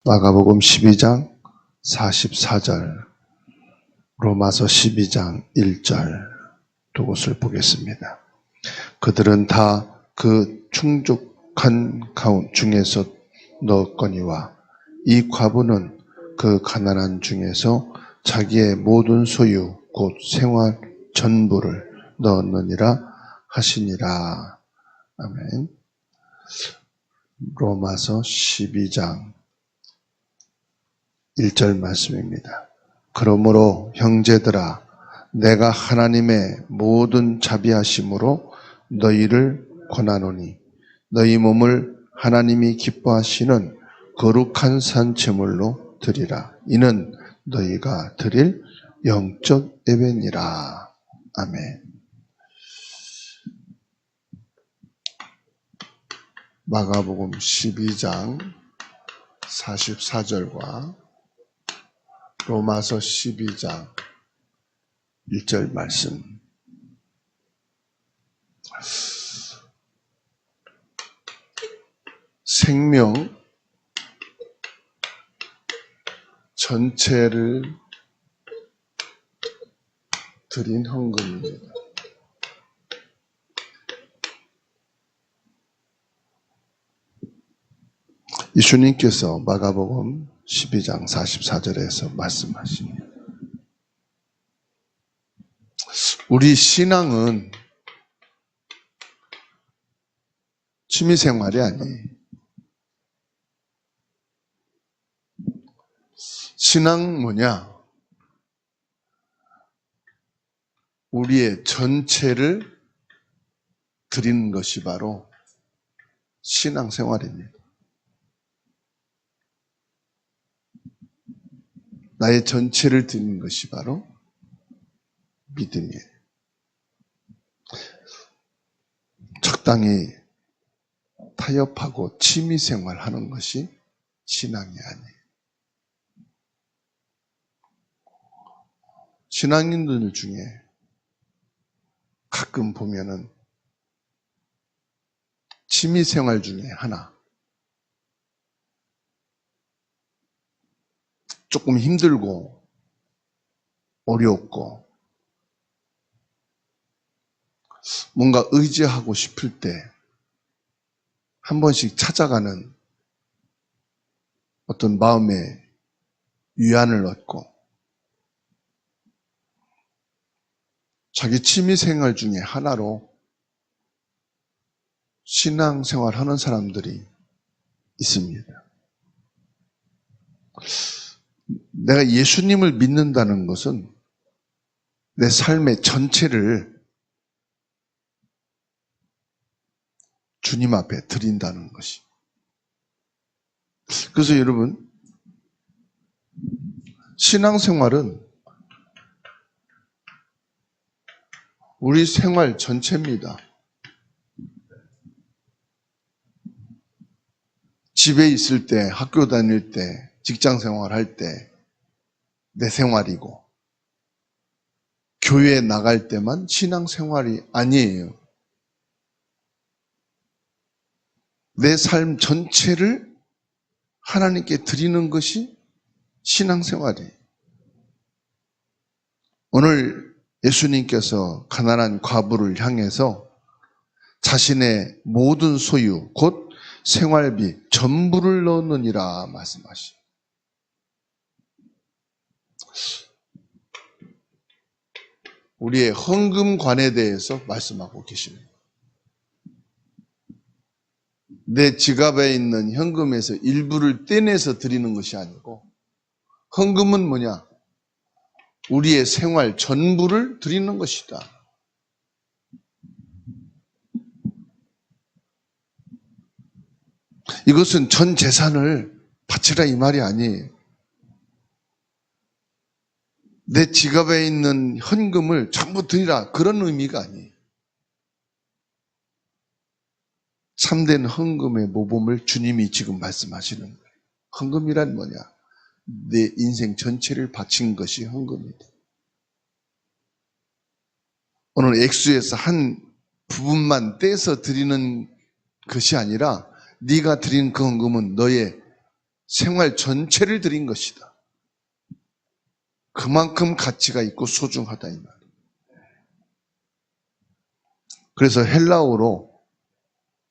마가복음 12장 44절, 로마서 12장 1절 두 곳을 보겠습니다. 그들은 다 그 충족한 가운 중에서 넣었거니와 이 과부는 그 가난한 중에서 자기의 모든 소유 곧 생활 전부를 넣었느니라 하시니라. 아멘. 로마서 12장 1절 말씀입니다. 그러므로 형제들아, 내가 하나님의 모든 자비하심으로 너희를 권하노니 너희 몸을 하나님이 기뻐하시는 거룩한 산 제물로 드리라. 이는 너희가 드릴 영적 예배니라. 아멘. 마가복음 12장 44절과 로마서 12장 1절 말씀. 생명 전체를 드린 헌금입니다. 예수님께서 마가복음 12장 44절에서 말씀하십니다. 우리 신앙은 취미생활이 아니에요. 신앙 뭐냐? 우리의 전체를 드리는 것이 바로 신앙생활입니다. 나의 전체를 드리는 것이 바로 믿음이에요. 적당히 타협하고 취미생활 하는 것이 신앙이 아니에요. 신앙인들 중에 가끔 보면은 취미생활 중에 하나, 조금 힘들고 어렵고 뭔가 의지하고 싶을 때 한 번씩 찾아가는 어떤 마음의 위안을 얻고 자기 취미생활 중에 하나로 신앙생활 하는 사람들이 있습니다. 내가 예수님을 믿는다는 것은 내 삶의 전체를 주님 앞에 드린다는 것이. 그래서 여러분, 신앙생활은 우리 생활 전체입니다. 집에 있을 때, 학교 다닐 때, 직장 생활할 때 내 생활이고, 교회에 나갈 때만 신앙생활이 아니에요. 내 삶 전체를 하나님께 드리는 것이 신앙생활이에요. 오늘 예수님께서 가난한 과부를 향해서 자신의 모든 소유, 곧 생활비 전부를 넣느니라 말씀하시죠. 우리의 헌금관에 대해서 말씀하고 계십니다. 내 지갑에 있는 현금에서 일부를 떼내서 드리는 것이 아니고, 헌금은 뭐냐? 우리의 생활 전부를 드리는 것이다. 이것은 전 재산을 바치라 이 말이 아니에요. 내 지갑에 있는 현금을 전부 드리라 그런 의미가 아니에요. 참된 헌금의 모범을 주님이 지금 말씀하시는 거예요. 헌금이란 뭐냐? 내 인생 전체를 바친 것이 헌금이다. 오늘 액수에서 한 부분만 떼서 드리는 것이 아니라 네가 드린 그 헌금은 너의 생활 전체를 드린 것이다. 그만큼 가치가 있고 소중하다 이 말. 그래서 헬라어로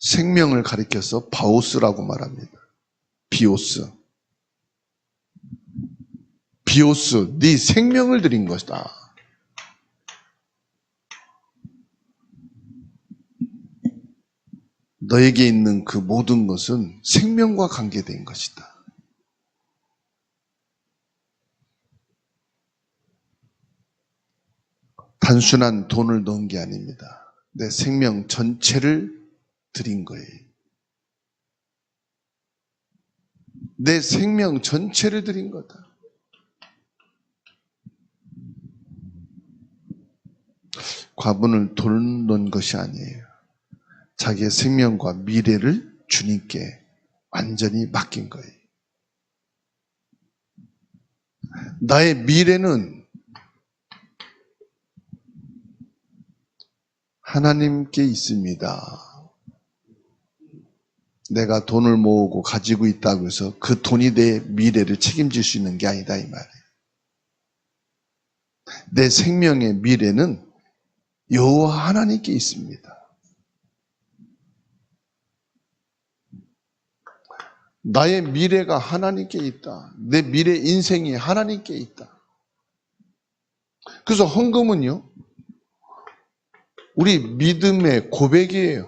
생명을 가리켜서 바오스라고 말합니다. 비오스. 비오스, 네 생명을 드린 것이다. 너에게 있는 그 모든 것은 생명과 관계된 것이다. 단순한 돈을 넣은 게 아닙니다. 내 생명 전체를 드린 거예요. 내 생명 전체를 드린 거다. 과분을 돈 넣은 것이 아니에요. 자기의 생명과 미래를 주님께 완전히 맡긴 거예요. 나의 미래는 하나님께 있습니다. 내가 돈을 모으고 가지고 있다고 해서 그 돈이 내 미래를 책임질 수 있는 게 아니다 이 말이에요. 내 생명의 미래는 여호와 하나님께 있습니다. 나의 미래가 하나님께 있다. 내 미래 인생이 하나님께 있다. 그래서 헌금은요, 우리 믿음의 고백이에요.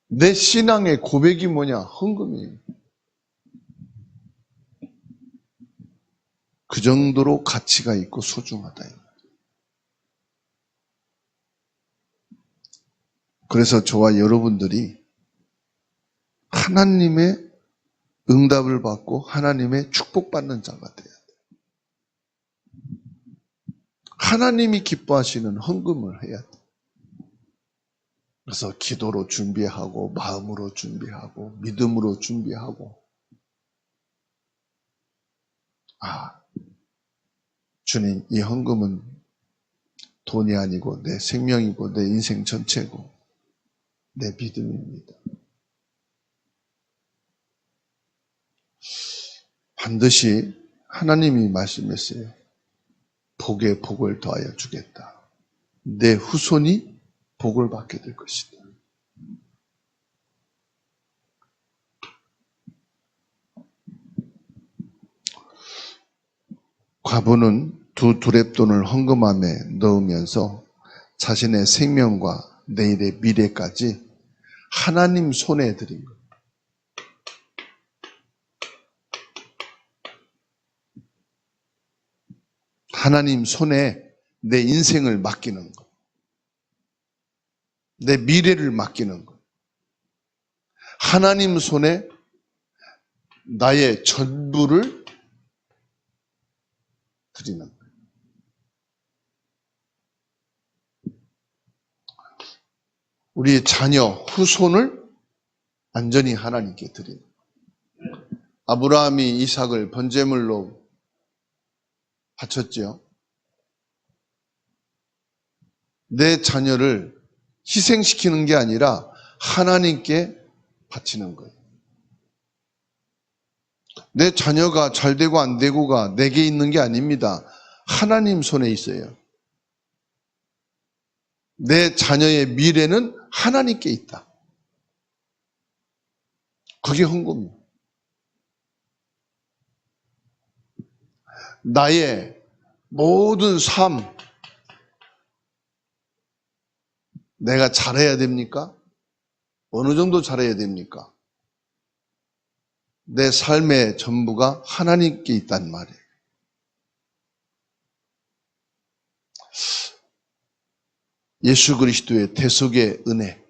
내 신앙의 고백이 뭐냐? 헌금이에요. 그 정도로 가치가 있고 소중하다. 그래서 저와 여러분들이 하나님의 응답을 받고 하나님의 축복받는 자가 돼야 돼요. 하나님이 기뻐하시는 헌금을 해야 돼요. 그래서 기도로 준비하고 마음으로 준비하고 믿음으로 준비하고 주님, 이 헌금은 돈이 아니고 내 생명이고 내 인생 전체고 내 믿음입니다. 반드시 하나님이 말씀했어요. 복에 복을 더하여 주겠다. 내 후손이 복을 받게 될 것이다. 과부는 두 두렙돈을 헌금함에 넣으면서 자신의 생명과 내일의 미래까지 하나님 손에 드린 것. 하나님 손에 내 인생을 맡기는 것. 내 미래를 맡기는 것. 하나님 손에 나의 전부를 드리는 것. 우리 자녀, 후손을 완전히 하나님께 드리는 것. 아브라함이 이삭을 번제물로 바쳤죠. 내 자녀를 희생시키는 게 아니라 하나님께 바치는 거예요. 내 자녀가 잘 되고 안 되고가 내게 있는 게 아닙니다. 하나님 손에 있어요. 내 자녀의 미래는 하나님께 있다. 그게 헌금이에요. 나의 모든 삶, 내가 잘해야 됩니까? 어느 정도 잘해야 됩니까? 내 삶의 전부가 하나님께 있단 말이에요. 예수 그리스도의 대속의 은혜,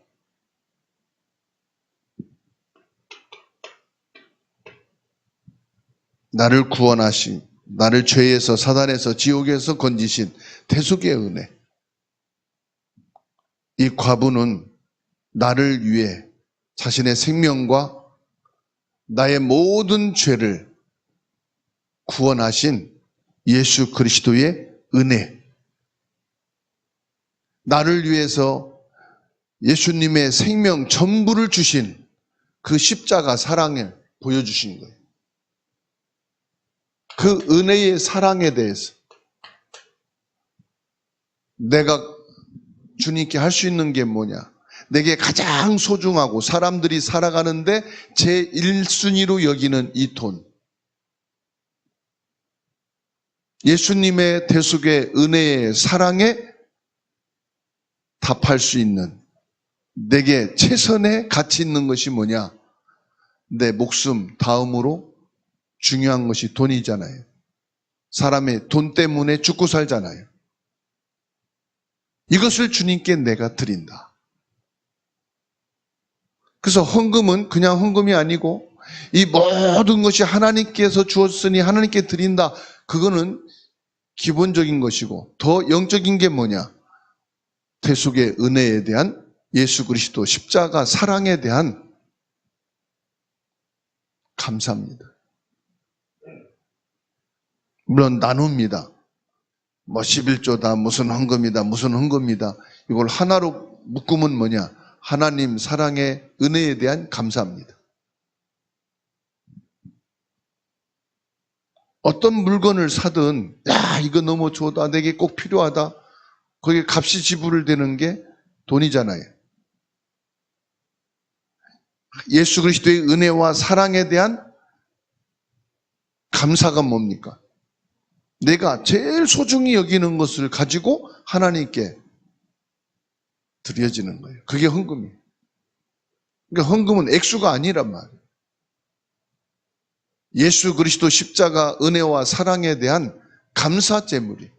나를 구원하신, 나를 죄에서 사단에서 지옥에서 건지신 대속의 은혜. 이 과부는 나를 위해 자신의 생명과 나의 모든 죄를 구원하신 예수 그리스도의 은혜. 나를 위해서 예수님의 생명 전부를 주신 그 십자가 사랑을 보여주신 거예요. 그 은혜의 사랑에 대해서 내가 주님께 할 수 있는 게 뭐냐? 내게 가장 소중하고 사람들이 살아가는데 제 1순위로 여기는 이 돈. 예수님의 대속의 은혜의 사랑에 답할 수 있는 내게 최선의 가치 있는 것이 뭐냐? 내 목숨 다음으로 중요한 것이 돈이잖아요. 사람의 돈 때문에 죽고 살잖아요. 이것을 주님께 내가 드린다. 그래서 헌금은 그냥 헌금이 아니고 이 모든 것이 하나님께서 주었으니 하나님께 드린다. 그거는 기본적인 것이고 더 영적인 게 뭐냐? 대속의 은혜에 대한 예수 그리스도 십자가 사랑에 대한 감사입니다. 물론 나눕니다. 뭐 11조다, 무슨 헌금이다, 무슨 헌금이다. 이걸 하나로 묶으면 뭐냐? 하나님 사랑의 은혜에 대한 감사입니다. 어떤 물건을 사든 야 이거 너무 좋다, 내게 꼭 필요하다. 거기에 값이 지불되는 게 돈이잖아요. 예수 그리스도의 은혜와 사랑에 대한 감사가 뭡니까? 내가 제일 소중히 여기는 것을 가지고 하나님께 드려지는 거예요. 그게 헌금이에요. 그러니까 헌금은 액수가 아니란 말이에요. 예수 그리스도 십자가 은혜와 사랑에 대한 감사 제물이.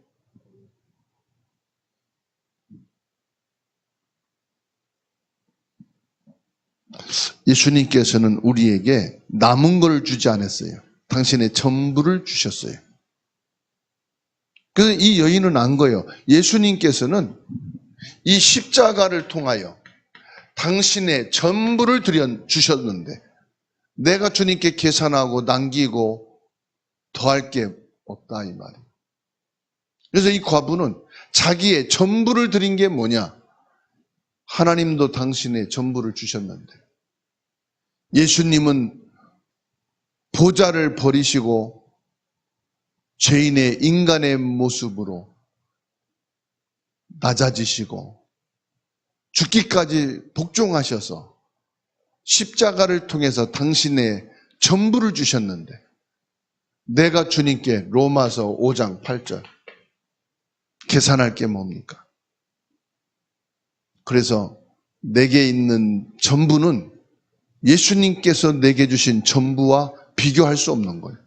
예수님께서는 우리에게 남은 걸 주지 않았어요. 당신의 전부를 주셨어요. 그래서 이 여인은 안 거예요. 예수님께서는 이 십자가를 통하여 당신의 전부를 주셨는데 내가 주님께 계산하고 남기고 더할 게 없다 이 말이에요. 그래서 이 과부는 자기의 전부를 드린 게 뭐냐? 하나님도 당신의 전부를 주셨는데 예수님은 보좌를 버리시고 죄인의 인간의 모습으로 낮아지시고 죽기까지 복종하셔서 십자가를 통해서 당신의 전부를 주셨는데 내가 주님께 로마서 5장 8절 계산할 게 뭡니까? 그래서 내게 있는 전부는 예수님께서 내게 주신 전부와 비교할 수 없는 거예요.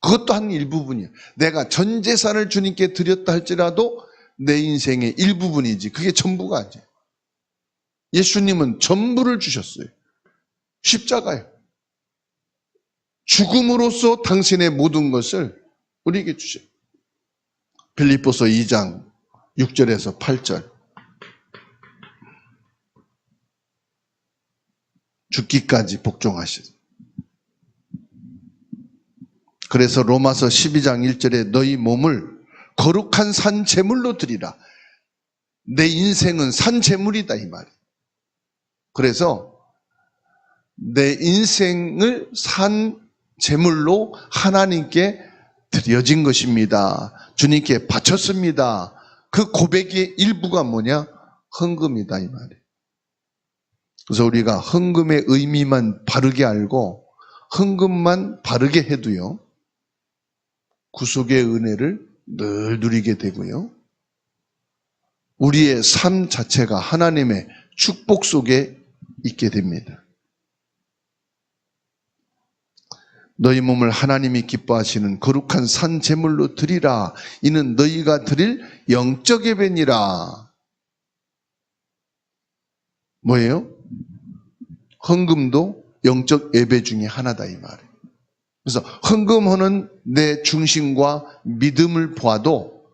그것도 한 일부분이에요. 내가 전 재산을 주님께 드렸다 할지라도 내 인생의 일부분이지 그게 전부가 아니에요. 예수님은 전부를 주셨어요. 십자가에 죽음으로써 당신의 모든 것을 우리에게 주셔요. 빌립보서 2장 6절에서 8절 죽기까지 복종하셨어요. 그래서 로마서 12장 1절에 너희 몸을 거룩한 산 제물로 드리라. 내 인생은 산 제물이다 이 말이에요. 그래서 내 인생을 산 제물로 하나님께 드려진 것입니다. 주님께 바쳤습니다. 그 고백의 일부가 뭐냐? 헌금이다 이 말이에요. 그래서 우리가 헌금의 의미만 바르게 알고 헌금만 바르게 해도요 구속의 은혜를 늘 누리게 되고요 우리의 삶 자체가 하나님의 축복 속에 있게 됩니다. 너희 몸을 하나님이 기뻐하시는 거룩한 산 제물로 드리라. 이는 너희가 드릴 영적 예배니라. 뭐예요? 헌금도 영적 예배 중에 하나다 이 말이에요. 그래서 헌금하는 내 중심과 믿음을 보아도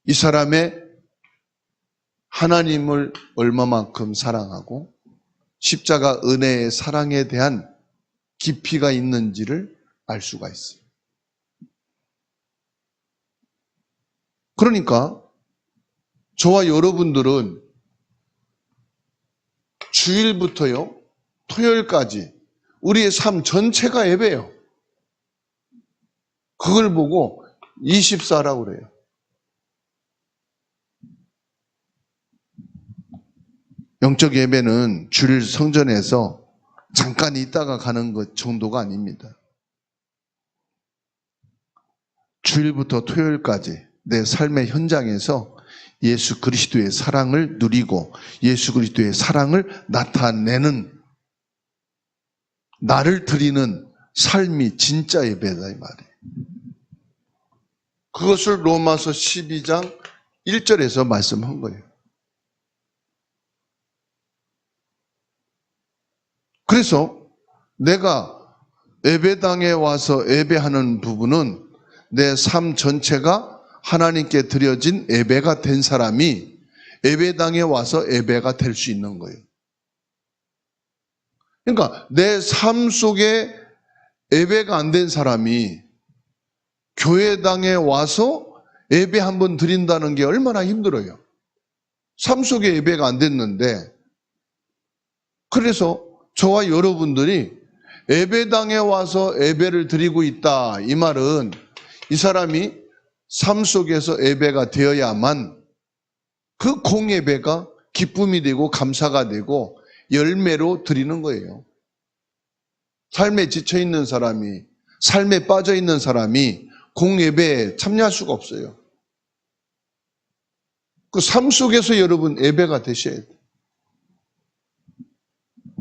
이 사람의 하나님을 얼마만큼 사랑하고 십자가 은혜의 사랑에 대한 깊이가 있는지를 알 수가 있어요. 그러니까 저와 여러분들은 주일부터요, 토요일까지 우리의 삶 전체가 예배예요. 그걸 보고 24라고 그래요. 영적 예배는 주일 성전에서 잠깐 있다가 가는 것 정도가 아닙니다. 주일부터 토요일까지 내 삶의 현장에서 예수 그리스도의 사랑을 누리고 예수 그리스도의 사랑을 나타내는, 나를 드리는 삶이 진짜 예배다 이 말이에요. 그것을 로마서 12장 1절에서 말씀한 거예요. 그래서 내가 예배당에 와서 예배하는 부분은 내 삶 전체가 하나님께 드려진 예배가 된 사람이 예배당에 와서 예배가 될 수 있는 거예요. 그러니까 내 삶 속에 예배가 안 된 사람이 교회당에 와서 예배 한번 드린다는 게 얼마나 힘들어요. 삶 속에 예배가 안 됐는데, 그래서 저와 여러분들이 예배당에 와서 예배를 드리고 있다, 이 말은 이 사람이 삶 속에서 예배가 되어야만 그 공예배가 기쁨이 되고 감사가 되고 열매로 드리는 거예요. 삶에 지쳐있는 사람이, 삶에 빠져있는 사람이 공예배에 참여할 수가 없어요. 그 삶 속에서 여러분 예배가 되셔야 돼요.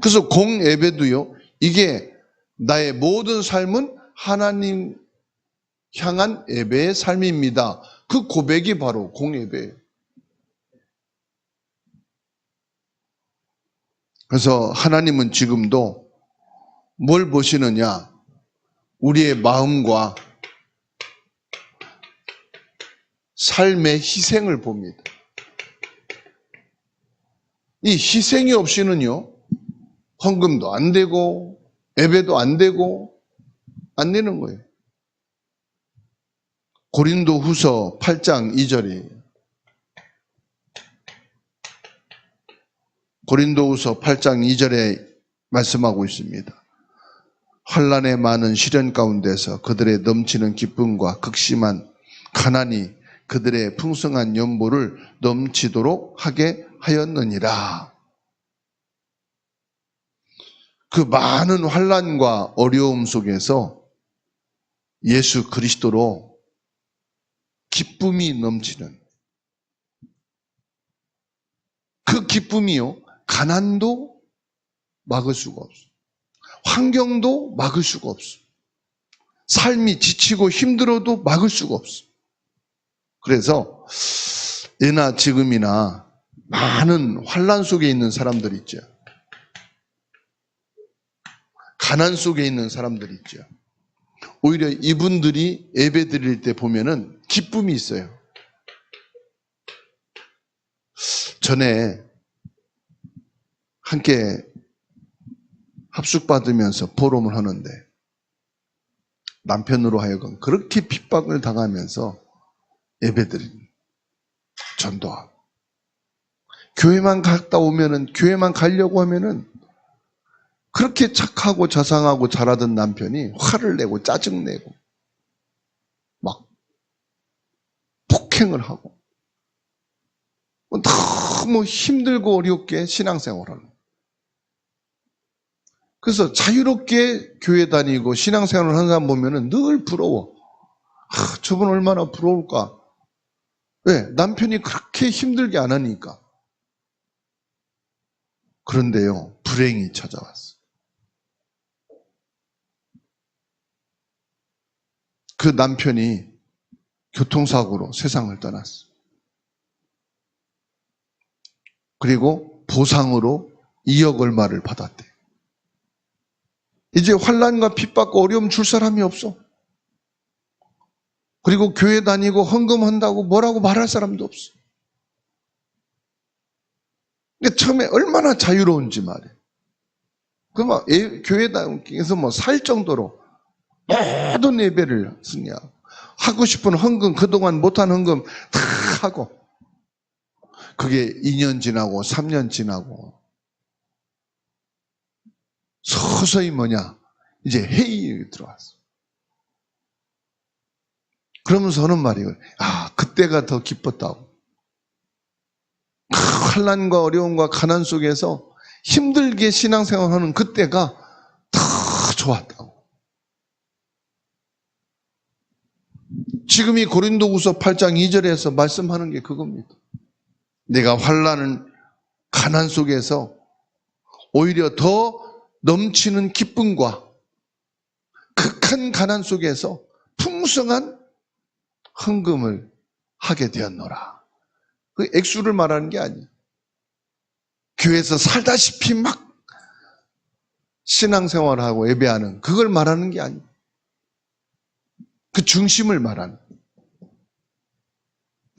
그래서 공예배도요, 이게 나의 모든 삶은 하나님 향한 예배의 삶입니다. 그 고백이 바로 공예배예요. 그래서 하나님은 지금도 뭘 보시느냐? 우리의 마음과 삶의 희생을 봅니다. 이 희생이 없이는요, 헌금도 안 되고 예배도 안 되고 안 되는 거예요. 고린도후서 8장 2절이에요. 고린도후서 8장 2절에 말씀하고 있습니다. 환난의 많은 시련 가운데서 그들의 넘치는 기쁨과 극심한 가난이 그들의 풍성한 연보를 넘치도록 하게 하였느니라. 그 많은 환난과 어려움 속에서 예수 그리스도로 기쁨이 넘치는, 그 기쁨이요, 가난도 막을 수가 없어. 환경도 막을 수가 없어. 삶이 지치고 힘들어도 막을 수가 없어. 그래서 예나 지금이나 많은 환난 속에 있는 사람들 있죠. 가난 속에 있는 사람들 있죠. 오히려 이분들이 예배 드릴 때 보면은 기쁨이 있어요. 전에 함께 합숙받으면서 포럼을 하는데 남편으로 하여금 그렇게 핍박을 당하면서 예배드립니다. 전도하고. 교회만 갔다 오면은, 교회만 가려고 하면은 그렇게 착하고 자상하고 잘하던 남편이 화를 내고 짜증내고 막 폭행을 하고 너무 힘들고 어렵게 신앙생활을 하는. 그래서 자유롭게 교회 다니고 신앙생활을 하는 사람 보면은 늘 부러워. 저분 얼마나 부러울까. 왜? 남편이 그렇게 힘들게 안 하니까. 그런데요, 불행이 찾아왔어. 그 남편이 교통사고로 세상을 떠났어. 그리고 보상으로 2억 얼마를 받았대. 이제 환난과 핍박과 어려움 줄 사람이 없어. 그리고 교회 다니고 헌금한다고 뭐라고 말할 사람도 없어. 근데 처음에 얼마나 자유로운지 말이에요. 그 막 교회 다니면서 뭐 살 정도로 모든 예배를 승리하고 하고 싶은 헌금, 그동안 못한 헌금 다 하고, 그게 2년 지나고 3년 지나고 서서히 이제 회의에 들어왔어. 그러면서 하는 말이, 그때가 더 기뻤다고. 환난과 어려움과 가난 속에서 힘들게 신앙생활하는 그때가 더 좋았다고. 지금 이 고린도후서 8장 2절에서 말씀하는 게 그겁니다. 내가 환난은 가난 속에서 오히려 더 넘치는 기쁨과 극한 가난 속에서 풍성한 헌금을 하게 되었노라. 그 액수를 말하는 게 아니에요. 교회에서 살다시피 막 신앙생활하고 예배하는 그걸 말하는 게 아니에요. 그 중심을 말하는.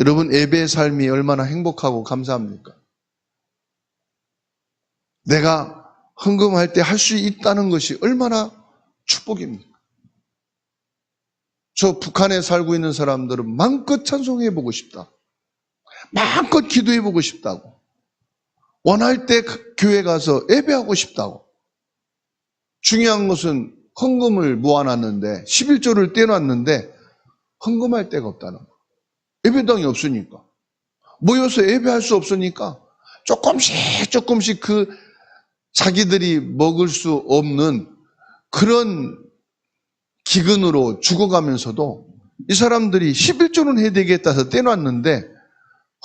여러분, 예배의 삶이 얼마나 행복하고 감사합니까? 내가 헌금할 때 할 수 있다는 것이 얼마나 축복입니까? 저 북한에 살고 있는 사람들은 마음껏 찬송해보고 싶다. 마음껏 기도해보고 싶다고. 원할 때 교회 가서 예배하고 싶다고. 중요한 것은 헌금을 모아놨는데 11조를 떼놨는데 헌금할 데가 없다는 거. 예배당이 없으니까. 모여서 예배할 수 없으니까 조금씩 그 자기들이 먹을 수 없는 그런 기근으로 죽어가면서도 이 사람들이 11조는 해야 되겠다 해서 떼놨는데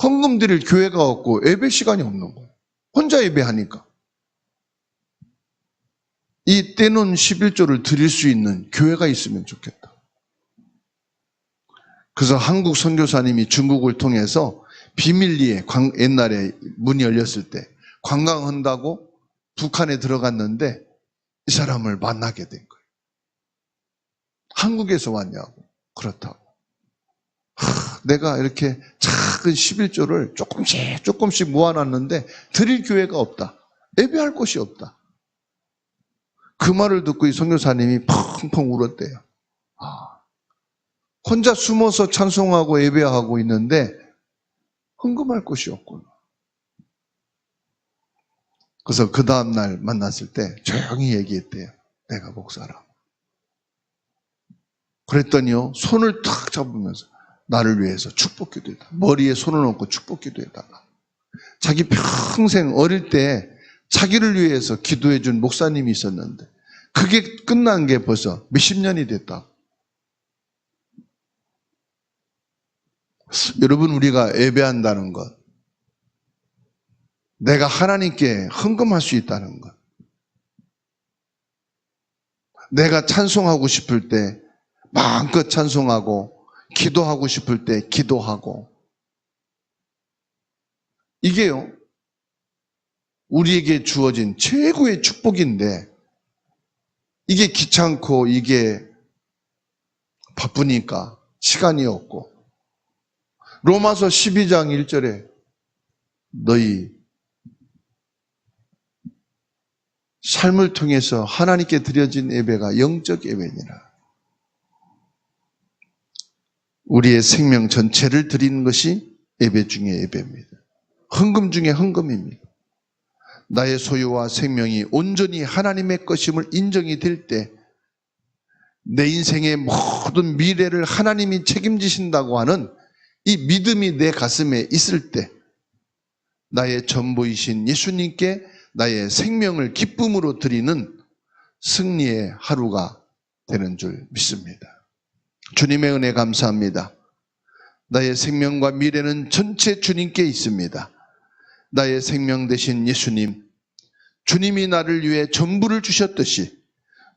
헌금 드릴 교회가 없고 예배 시간이 없는 거예요. 혼자 예배하니까. 이 떼놓은 11조를 드릴 수 있는 교회가 있으면 좋겠다. 그래서 한국 선교사님이 중국을 통해서 비밀리에 옛날에 문이 열렸을 때 관광한다고 북한에 들어갔는데 이 사람을 만나게 된 거예요. 한국에서 왔냐고. 그렇다고. 내가 이렇게 작은 11조를 조금씩 모아놨는데 드릴 교회가 없다. 예배할 곳이 없다. 그 말을 듣고 이 선교사님이 펑펑 울었대요. 혼자 숨어서 찬송하고 예배하고 있는데 헌금할 곳이 없구나. 그래서 그 다음날 만났을 때 조용히 얘기했대요. 내가 목사라고. 그랬더니요, 손을 탁 잡으면서 나를 위해서 축복 기도했다. 머리에 손을 얹고 축복 기도했다가 자기 평생 어릴 때 자기를 위해서 기도해 준 목사님이 있었는데 그게 끝난 게 벌써 몇십 년이 됐다. 여러분, 우리가 예배한다는 것, 내가 하나님께 헌금할 수 있다는 것, 내가 찬송하고 싶을 때 마음껏 찬송하고 기도하고 싶을 때 기도하고, 이게요 우리에게 주어진 최고의 축복인데 이게 귀찮고 이게 바쁘니까 시간이 없고, 로마서 12장 1절에 너희 삶을 통해서 하나님께 드려진 예배가 영적 예배니라. 우리의 생명 전체를 드리는 것이 예배 중에 예배입니다. 헌금 중에 헌금입니다. 나의 소유와 생명이 온전히 하나님의 것임을 인정이 될 때 내 인생의 모든 미래를 하나님이 책임지신다고 하는 이 믿음이 내 가슴에 있을 때 나의 전부이신 예수님께 나의 생명을 기쁨으로 드리는 승리의 하루가 되는 줄 믿습니다. 주님의 은혜 감사합니다. 나의 생명과 미래는 전체 주님께 있습니다. 나의 생명 되신 예수님, 주님이 나를 위해 전부를 주셨듯이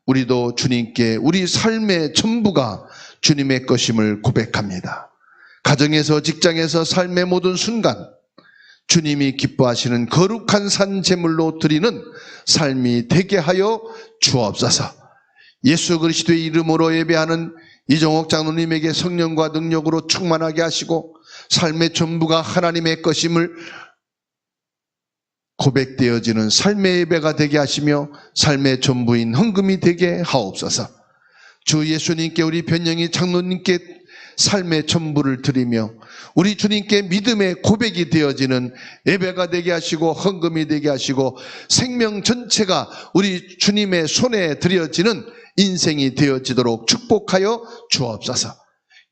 우리도 주님께 우리 삶의 전부가 주님의 것임을 고백합니다. 가정에서, 직장에서, 삶의 모든 순간 주님이 기뻐하시는 거룩한 산 제물로 드리는 삶이 되게 하여 주옵소서. 예수 그리스도의 이름으로 예배하는 이정옥 장로님에게 성령과 능력으로 충만하게 하시고 삶의 전부가 하나님의 것임을 고백되어지는 삶의 예배가 되게 하시며 삶의 전부인 헌금이 되게 하옵소서. 주 예수님께, 우리 변영희 장로님께 삶의 전부를 드리며 우리 주님께 믿음의 고백이 되어지는 예배가 되게 하시고 헌금이 되게 하시고 생명 전체가 우리 주님의 손에 드려지는 인생이 되어지도록 축복하여 주옵소서.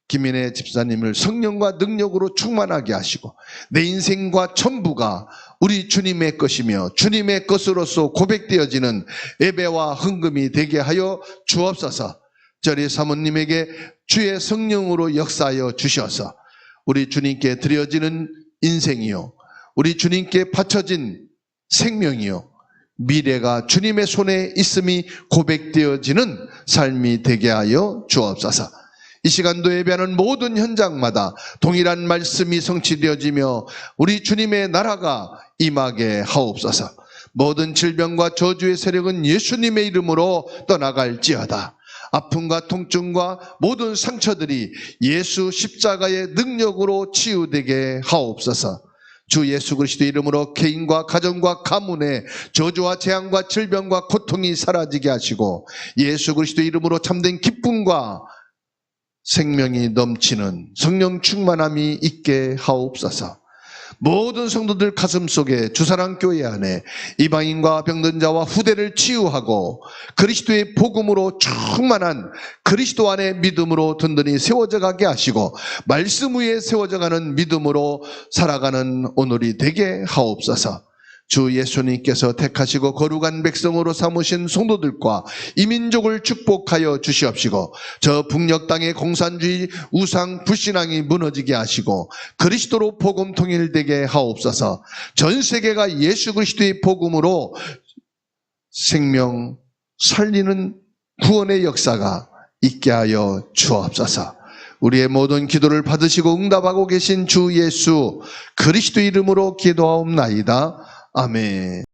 김인혜 집사님을 성령과 능력으로 충만하게 하시고 내 인생과 전부가 우리 주님의 것이며 주님의 것으로서 고백되어지는 예배와 헌금이 되게 하여 주옵소서. 저리 사모님에게 주의 성령으로 역사하여 주셔서 우리 주님께 드려지는 인생이요, 우리 주님께 바쳐진 생명이요, 미래가 주님의 손에 있음이 고백되어지는 삶이 되게 하여 주옵소서. 이 시간도 예배하는 모든 현장마다 동일한 말씀이 성취되어지며 우리 주님의 나라가 임하게 하옵소서. 모든 질병과 저주의 세력은 예수님의 이름으로 떠나갈지어다. 아픔과 통증과 모든 상처들이 예수 십자가의 능력으로 치유되게 하옵소서. 주 예수 그리스도의 이름으로 개인과 가정과 가문에 저주와 재앙과 질병과 고통이 사라지게 하시고 예수 그리스도의 이름으로 참된 기쁨과 생명이 넘치는 성령 충만함이 있게 하옵소서. 모든 성도들 가슴속에 주사랑교회 안에 이방인과 병든 자와 후대를 치유하고 그리스도의 복음으로 충만한 그리스도 안의 믿음으로 든든히 세워져 가게 하시고 말씀 위에 세워져 가는 믿음으로 살아가는 오늘이 되게 하옵소서. 주 예수님께서 택하시고 거룩한 백성으로 삼으신 성도들과 이민족을 축복하여 주시옵시고 저 북녘 땅의 공산주의 우상 불신앙이 무너지게 하시고 그리스도로 복음 통일되게 하옵소서. 전 세계가 예수 그리스도의 복음으로 생명 살리는 구원의 역사가 있게 하여 주옵소서. 우리의 모든 기도를 받으시고 응답하고 계신 주 예수 그리스도 이름으로 기도하옵나이다. 아멘.